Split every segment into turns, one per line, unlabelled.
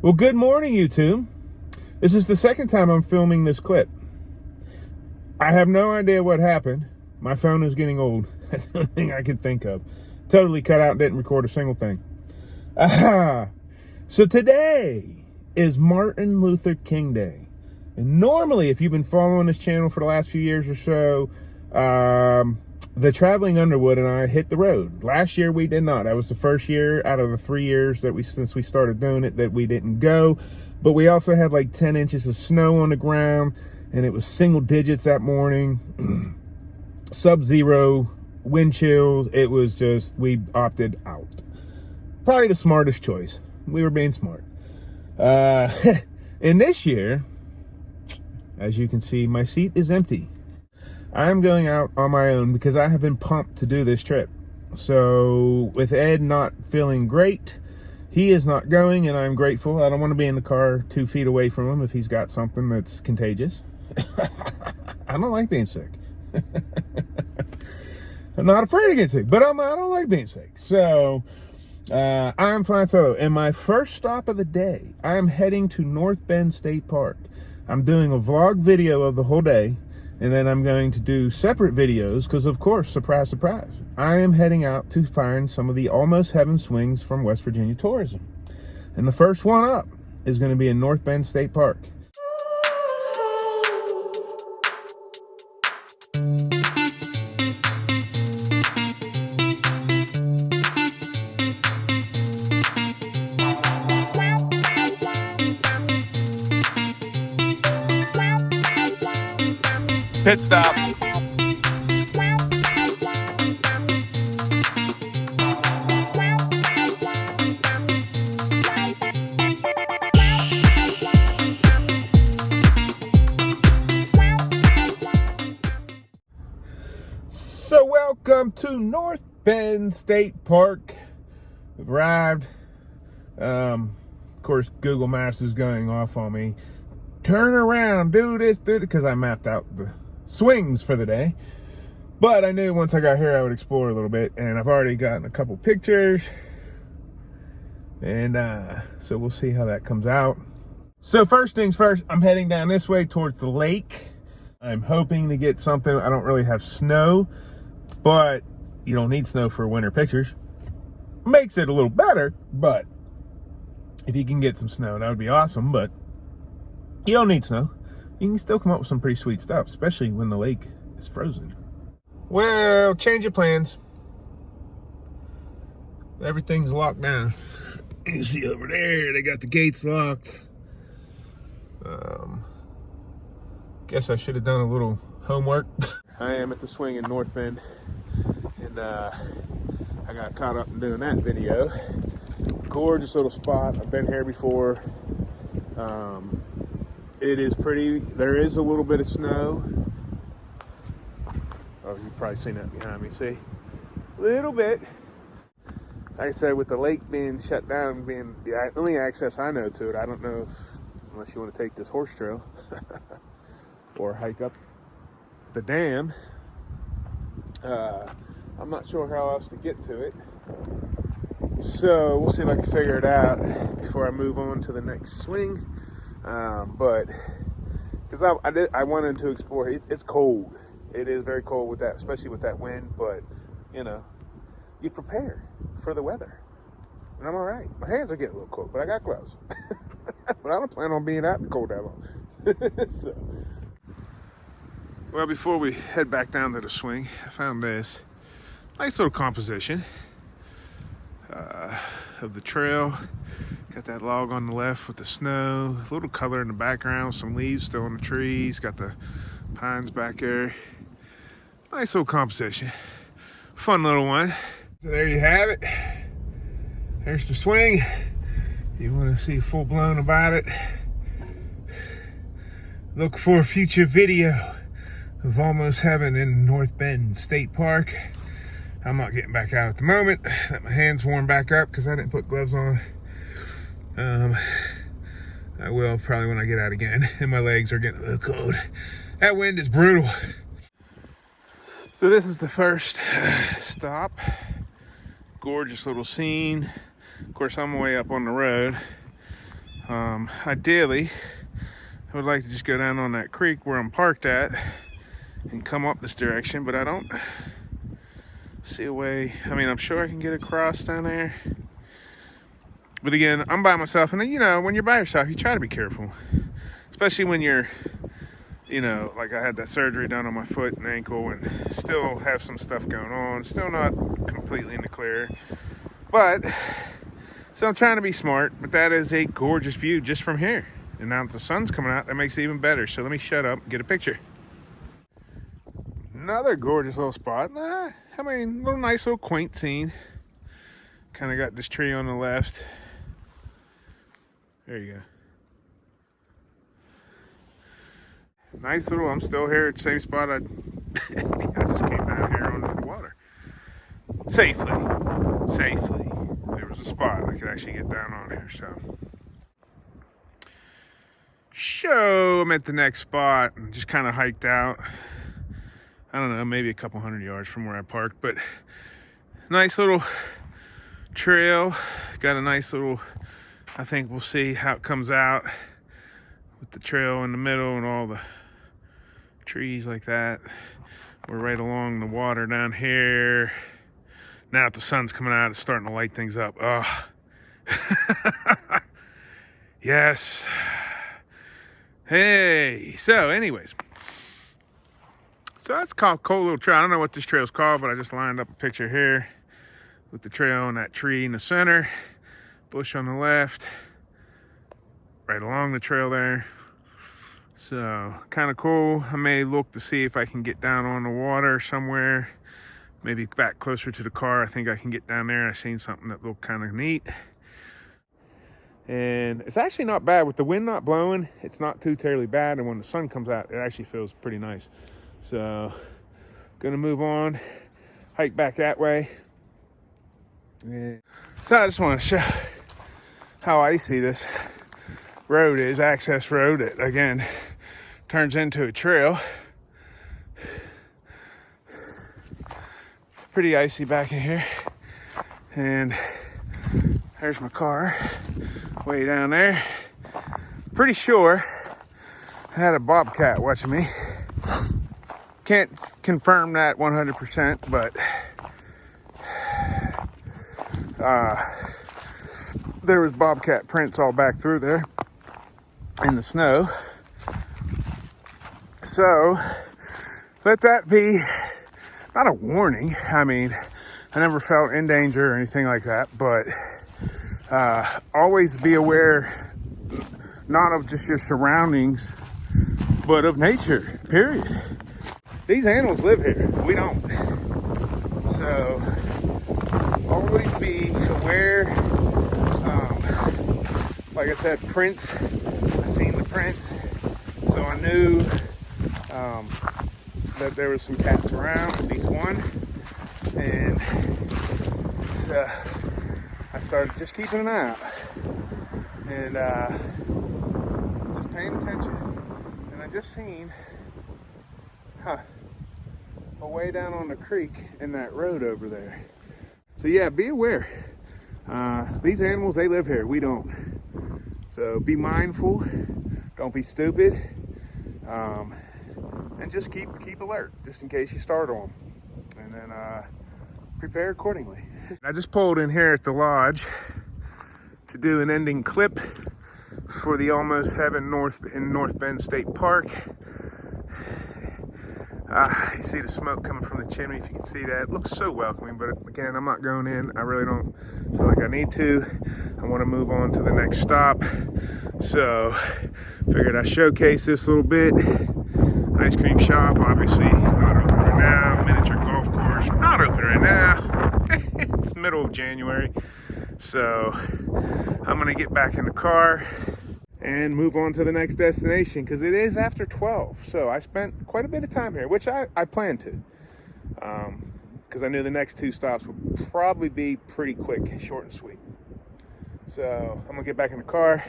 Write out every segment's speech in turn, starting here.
Well, good morning, YouTube. This is the second time I'm filming this clip. I have no idea what happened. My phone is getting old. That's the only thing I could think of. Totally cut out, didn't record a single thing. So today is Martin Luther King Day. And normally, if you've been following this channel for the last few years or so, the Traveling Underwood and I hit the road. Last year we did not. That was the first year out of the 3 years that since we started doing it that we didn't go. But we also had like 10 inches of snow on the ground, and it was single digits that morning. Sub-zero wind chills. It was just, we opted out. Probably the smartest choice. We were being smart. And this year, as you can see, my seat is empty. I'm going out on my own because I have been pumped to do this trip. So with Ed not feeling great, he is not going, and I'm grateful. I don't want to be in the car 2 feet away from him if he's got something that's contagious. I don't like being sick. I'm not afraid to get sick, but I don't like being sick. So I'm flying solo. And my first stop of the day, I am heading to North Bend State Park. I'm doing a vlog video of the whole day. And then I'm going to do separate videos because, of course, surprise, surprise, I am heading out to find some of the Almost Heaven swings from West Virginia tourism. And the first one up is going to be in North Bend State Park. Pit stop. So welcome to North Bend State Park. We've arrived. Of course, Google Maps is going off on me. Turn around, do this, because I mapped out the swings for the day. But I knew once I got here I would explore a little bit, and I've already gotten a couple pictures, and so we'll see how that comes out. So first things first, I'm heading down this way towards the lake. I'm hoping to get something. I don't really have snow, but you don't need snow for winter pictures. Makes it a little better, but if you can get some snow, that would be awesome. But you don't need snow. You can still come up with some pretty sweet stuff, especially when the lake is frozen. Well, change of plans. Everything's locked down. You see over there, they got the gates locked. Guess I should have done a little homework. I am at the swing in North Bend, and I got caught up in doing that video. Gorgeous little spot. I've been here before. It is pretty. There is a little bit of snow. Oh, you've probably seen that behind me. See? A little bit. Like I said, with the lake being shut down, being the only access I know to it, I don't know unless you want to take this horse trail or hike up the dam. I'm not sure how else to get to it. So we'll see if I can figure it out before I move on to the next swing. But because I wanted to explore. It's cold. It is very cold with that, especially with that wind. But you know, you prepare for the weather, and I'm all right. My hands are getting a little cold, but I got gloves. But I don't plan on being out in the cold that long. So, well, before we head back down to the swing, I found this nice little composition of the trail. Got that log on the left with the snow, a little color in the background, some leaves still on the trees, got the pines back there. Nice little composition. Fun little one. So there you have it. There's the swing. You want to see full blown about it, look for a future video of Almost Heaven in North Bend State Park. I'm not getting back out at the moment. Let my hands warm back up because I didn't put gloves on. I will probably when I get out again, and my legs are getting a little cold. That wind is brutal. So this is the first stop. Gorgeous little scene. Of course, I'm way up on the road. Ideally, I would like to just go down on that creek where I'm parked at and come up this direction, but I don't see a way. I mean, I'm sure I can get across down there. But again, I'm by myself, and you know, when you're by yourself, you try to be careful. Especially when you're, you know, like I had that surgery done on my foot and ankle and still have some stuff going on. Still not completely in the clear. But, so I'm trying to be smart, but that is a gorgeous view just from here. And now that the sun's coming out, that makes it even better. So let me shut up and get a picture. Another gorgeous little spot. I mean, little nice little quaint scene. Kind of got this tree on the left. There you go. Nice little, I'm still here at the same spot I just came down here onto the water. Safely. There was a spot I could actually get down on here, so I'm at the next spot and just kind of hiked out. I don't know, maybe a couple hundred yards from where I parked, but nice little trail. Got a nice little, I think we'll see how it comes out with the trail in the middle and all the trees like that. We're right along the water down here. Now that the sun's coming out, it's starting to light things up. Oh. Yes. Hey, so anyways, so that's called cool little trail. I don't know what this trail's called, but I just lined up a picture here with the trail and that tree in the center, bush on the left, right along the trail there. So kind of cool. I may look to see if I can get down on the water somewhere, maybe back closer to the car. I think I can get down there. I seen something that looked kind of neat. And it's actually not bad with the wind not blowing. It's not too terribly bad. And when the sun comes out, it actually feels pretty nice. So gonna move on, hike back that way. Yeah. So I just want to show how icy this road is, access road. It again turns into a trail. Pretty icy back in here. And there's my car way down there. Pretty sure I had a bobcat watching me. Can't confirm that 100%, but there was bobcat prints all back through there in the snow. So let that be not a warning. I mean, I never felt in danger or anything like that, but always be aware not of just your surroundings, but of nature, period. These animals live here, we don't. So always be aware. Like I said, prints, I seen the prints, so I knew that there was some cats around, at least one, and so I started just keeping an eye out and just paying attention. And I just seen a way down on the creek in that road over there. So yeah, be aware. These animals, they live here, we don't. So be mindful, don't be stupid, and just keep alert, just in case you startle them. And then prepare accordingly. I just pulled in here at the lodge to do an ending clip for the Almost Heaven in North Bend State Park. You see the smoke coming from the chimney, if you can see that. It looks so welcoming, but again, I'm not going in. I really don't feel like I need to. I want to move on to the next stop. So, figured I'd showcase this a little bit. Ice cream shop, obviously not open right now. Miniature golf course, not open right now. It's middle of January. So, I'm going to get back in the car and move on to the next destination, because it is after 12. So I spent quite a bit of time here, which I planned to, because I knew the next two stops would probably be pretty quick, short and sweet. So I'm gonna get back in the car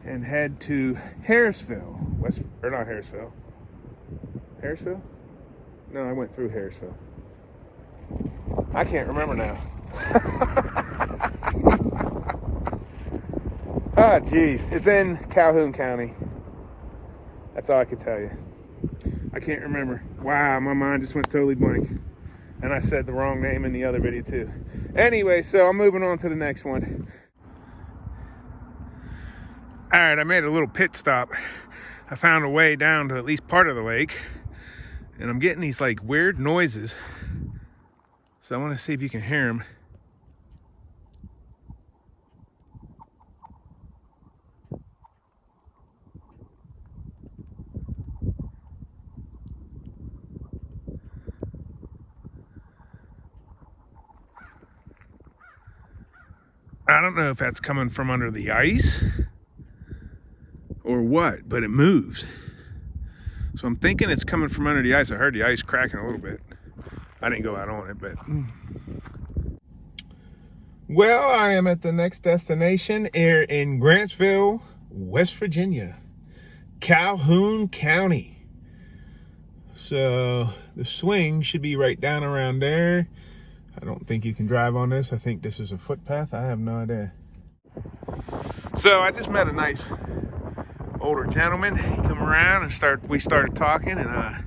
and head to Harrisville, not Harrisville. Harrisville? No, I went through Harrisville. I can't remember now. Ah, geez. It's in Calhoun County. That's all I can tell you. I can't remember. Wow, my mind just went totally blank. And I said the wrong name in the other video too. Anyway, so I'm moving on to the next one. All right, I made a little pit stop. I found a way down to at least part of the lake. And I'm getting these like weird noises. So I want to see if you can hear them. I don't know if that's coming from under the ice or what, but it moves. So I'm thinking it's coming from under the ice. I heard the ice cracking a little bit. I didn't go out on it, but. Well, I am at the next destination here in Grantsville, West Virginia, Calhoun County. So the swing should be right down around there. I don't think you can drive on this. I think this is a footpath. I have no idea. So I just met a nice older gentleman. He come around and we started talking, and I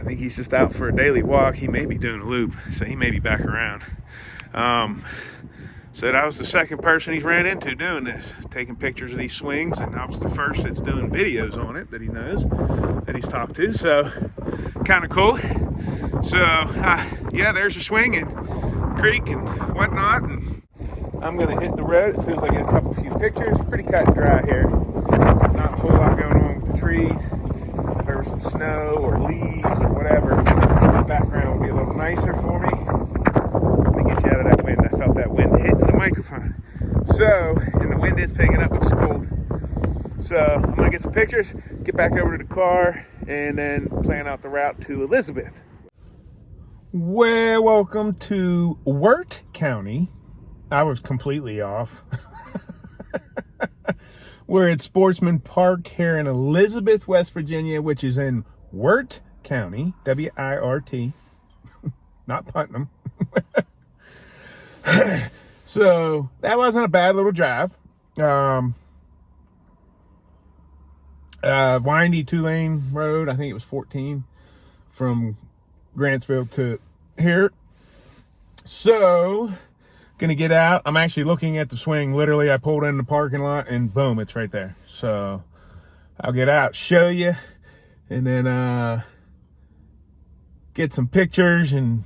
think he's just out for a daily walk. He may be doing a loop, so he may be back around. Said I was the second person he's ran into doing this, taking pictures of these swings, and I was the first that's doing videos on it that he knows, that he's talked to. So kind of cool. So yeah, there's a swing and creek and whatnot, and I'm gonna hit the road as soon as I get a few pictures. Pretty cut and dry here. Not a whole lot going on with the trees. If there was some snow or leaves or whatever, the background would be a little nicer for me. Let me get you out of that wind. I felt that wind hitting the microphone. So, and the wind is picking up, which is cold. So I'm gonna get some pictures, get back over to the car, and then plan out the route to Elizabeth. Well, welcome to Wirt County. I was completely off. We're at Sportsman Park here in Elizabeth, West Virginia, which is in Wirt County, W-I-R-T, not Putnam. So that wasn't a bad little drive. Windy 2-lane road. I think it was 14 from Grantsville to here. So gonna get out. I'm actually looking at the swing. Literally, I pulled in the parking lot and boom, it's right there. So I'll get out, show you, and then get some pictures, and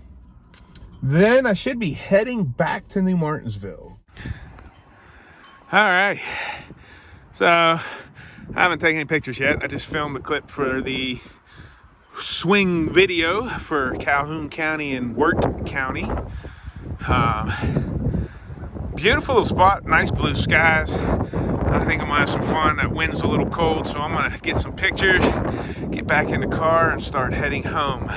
then I should be heading back to New Martinsville. All right. So I haven't taken any pictures yet. I just filmed a clip for the swing video for Calhoun County and Wirt County. Beautiful little spot, nice blue skies. I think I'm gonna have some fun. That wind's a little cold, so I'm gonna get some pictures, get back in the car, and start heading home.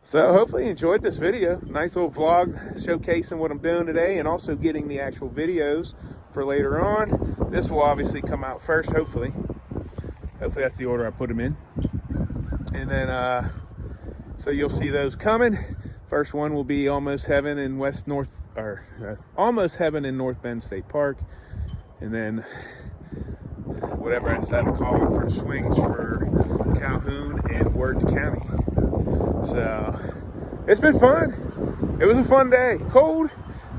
So hopefully you enjoyed this video. Nice little vlog showcasing what I'm doing today, and also getting the actual videos for later on. This will obviously come out first, hopefully. Hopefully that's the order I put them in. And then, so you'll see those coming. First one will be Almost Heaven in Almost Heaven in North Bend State Park. And then whatever I decide to call it for swings for Calhoun and Wirt County. So it's been fun. It was a fun day. Cold,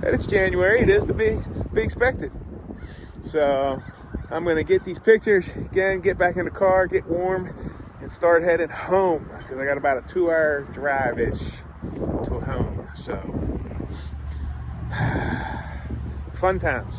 and it's January. It is to be expected. So I'm gonna get these pictures again, get back in the car, get warm, and start heading home, because I got about a 2-hour drive-ish to home. So fun times.